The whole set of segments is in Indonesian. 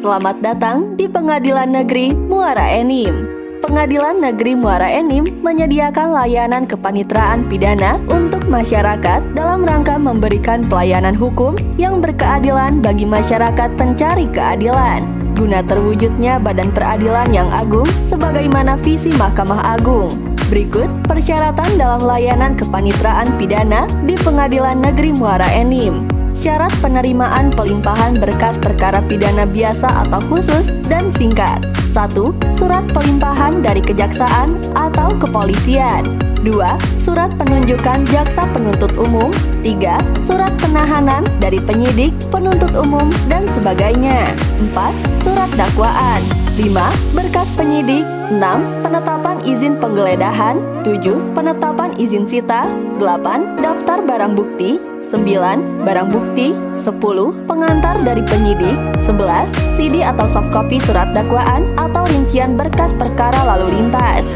Selamat datang di Pengadilan Negeri Muara Enim. Pengadilan Negeri Muara Enim menyediakan layanan kepanitraan pidana untuk masyarakat dalam rangka memberikan pelayanan hukum yang berkeadilan bagi masyarakat pencari keadilan, guna terwujudnya badan peradilan yang agung sebagaimana visi Mahkamah Agung. Berikut persyaratan dalam layanan kepanitraan pidana di Pengadilan Negeri Muara Enim. Syarat penerimaan pelimpahan berkas perkara pidana biasa atau khusus dan singkat. 1. Surat pelimpahan dari kejaksaan atau kepolisian. 2. Surat penunjukan jaksa penuntut umum. 3. Surat penahanan dari penyidik, penuntut umum, dan sebagainya. 4. Surat dakwaan. 5. Berkas penyidik. 6. Penetapan izin penggeledahan. 7. Penetapan izin sita. 8. Daftar barang bukti. 9. Barang bukti. 10. Pengantar dari penyidik. 11. CD atau soft copy surat dakwaan atau rincian berkas perkara lalu lintas.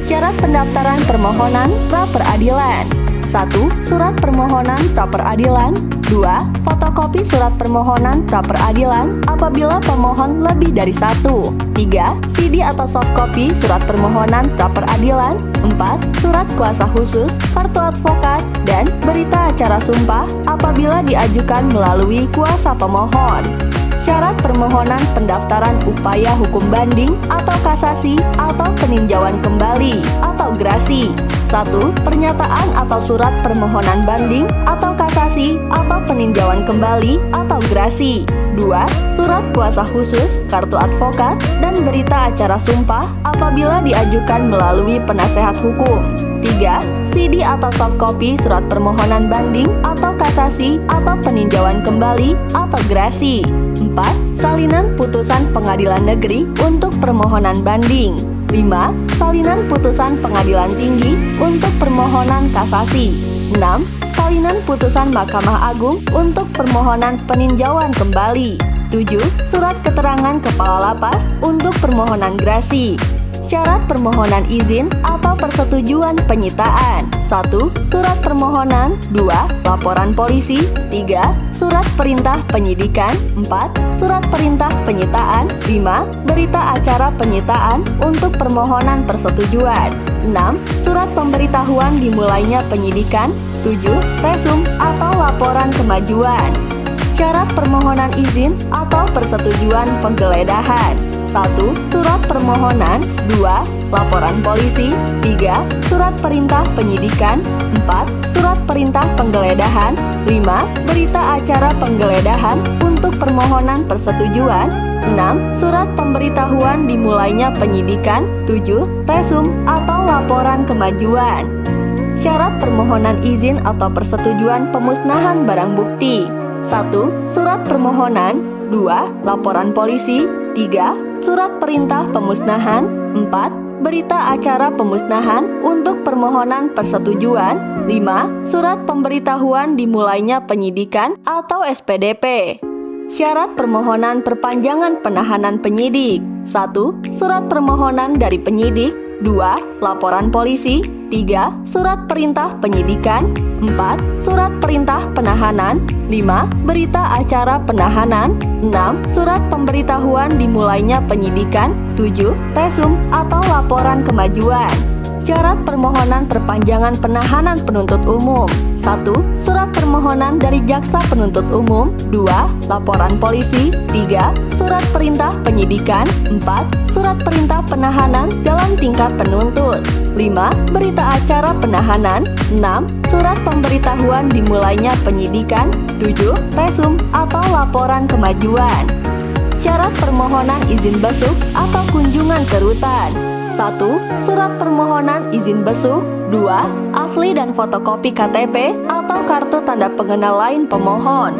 Syarat pendaftaran permohonan pra-peradilan. 1. Surat permohonan pra-peradilan. 2. Fotokopi surat permohonan pra-peradilan apabila pemohon lebih dari 1. 3. CD atau soft copy surat permohonan pra-peradilan. 4. Surat kuasa khusus, kartu advokat, dan berita acara sumpah apabila diajukan melalui kuasa pemohon. Syarat permohonan pendaftaran upaya hukum banding atau kasasi atau peninjauan kembali atau grasi. 1. Pernyataan atau surat permohonan banding atau kasasi atau peninjauan kembali atau grasi. 2. Surat kuasa khusus, kartu advokat, dan berita acara sumpah apabila diajukan melalui penasehat hukum. 3. CD atau soft copy surat permohonan banding atau kasasi atau peninjauan kembali atau grasi. 4. Salinan putusan pengadilan negeri untuk permohonan banding. 5. Salinan putusan pengadilan tinggi untuk permohonan kasasi. 6. Salinan putusan Mahkamah Agung untuk permohonan peninjauan kembali. 7. Surat keterangan kepala lapas untuk permohonan grasi. Syarat permohonan izin atau persetujuan penyitaan. 1. Surat permohonan. 2. Laporan polisi. 3. Surat perintah penyidikan. 4. Surat perintah penyitaan. 5. Berita acara penyitaan untuk permohonan persetujuan. 6. Surat pemberitahuan dimulainya penyidikan. 7. Resum atau laporan kemajuan. Syarat permohonan izin atau persetujuan penggeledahan. 1. Surat permohonan. 2. Laporan polisi. 3. Surat perintah penyidikan. 4. Surat perintah penggeledahan. 5. Berita acara penggeledahan untuk permohonan persetujuan. 6. Surat pemberitahuan dimulainya penyidikan. 7. Resum atau laporan kemajuan. Syarat permohonan izin atau persetujuan pemusnahan barang bukti. 1. Surat permohonan. 2. Laporan polisi. 3. Surat perintah pemusnahan. 4. Berita acara pemusnahan untuk permohonan persetujuan. 5. Surat pemberitahuan dimulainya penyidikan atau SPDP. Syarat permohonan perpanjangan penahanan penyidik. 1. Surat permohonan dari penyidik. 2. Laporan polisi. 3. Surat perintah penyidikan. 4. Surat perintah penahanan. 5. Berita acara penahanan. 6. Surat pemberitahuan dimulainya penyidikan. 7. Resum atau laporan kemajuan. Syarat permohonan perpanjangan penahanan penuntut umum. 1. Surat permohonan dari jaksa penuntut umum. 2. Laporan polisi. 3. Surat perintah penyidikan. 4. Surat perintah penahanan dalam tingkat penuntut. 5. Berita acara penahanan. 6. Surat pemberitahuan dimulainya penyidikan. 7. Resum atau laporan kemajuan. Syarat permohonan izin besuk atau kunjungan ke rutan. 1. Surat permohonan izin besuk. 2. Asli dan fotokopi KTP atau kartu tanda pengenal lain pemohon.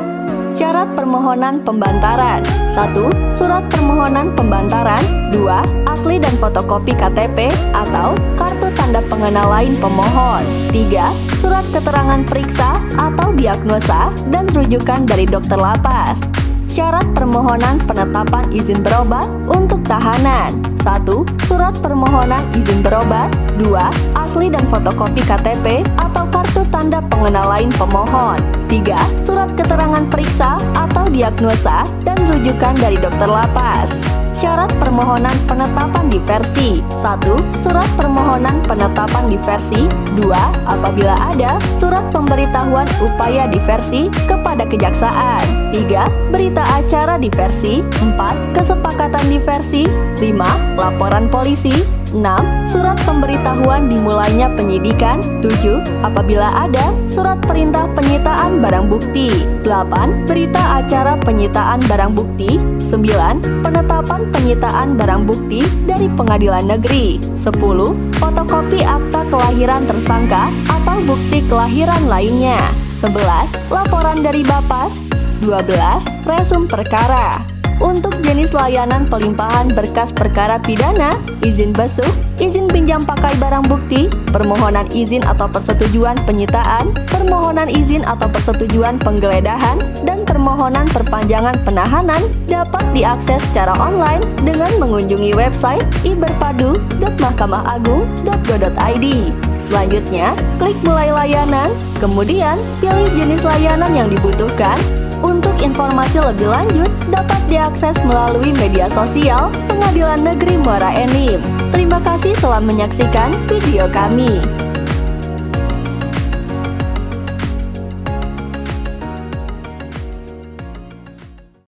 Syarat permohonan pembantaran. 1. Surat permohonan pembantaran. 2. Asli dan fotokopi KTP atau kartu tanda pengenal lain pemohon. 3. Surat keterangan periksa atau diagnosa dan rujukan dari dokter lapas. Syarat permohonan penetapan izin berobat untuk tahanan. 1. Surat permohonan izin berobat. 2. Asli dan fotokopi KTP atau kartu tanda pengenal lain pemohon. 3. Surat keterangan periksa atau diagnosa dan rujukan dari dokter lapas. Syarat permohonan penetapan diversi. 1. Surat permohonan penetapan diversi. 2. Apabila ada surat pemberitahuan upaya diversi kepada kejaksaan. 3. Berita acara diversi. 4. Kesepakatan diversi. 5. Laporan polisi. 6. Surat pemberitahuan dimulainya penyidikan. 7. Apabila ada surat perintah penyitaan barang bukti. 8. Berita acara penyitaan barang bukti. 9. Penetapan penyitaan barang bukti dari pengadilan negeri. 10. Fotokopi akta kelahiran tersangka atau bukti kelahiran lainnya. 11. Laporan dari Bapas. 12. Resum perkara. Untuk jenis layanan pelimpahan berkas perkara pidana, izin besuk, izin pinjam pakai barang bukti, permohonan izin atau persetujuan penyitaan, permohonan izin atau persetujuan penggeledahan, dan permohonan perpanjangan penahanan dapat diakses secara online dengan mengunjungi website iberpadu.mahkamahagung.go.id. Selanjutnya, klik mulai layanan, kemudian pilih jenis layanan yang dibutuhkan. Untuk informasi lebih lanjut, dapat diakses melalui media sosial Pengadilan Negeri Muara Enim. Terima kasih telah menyaksikan video kami.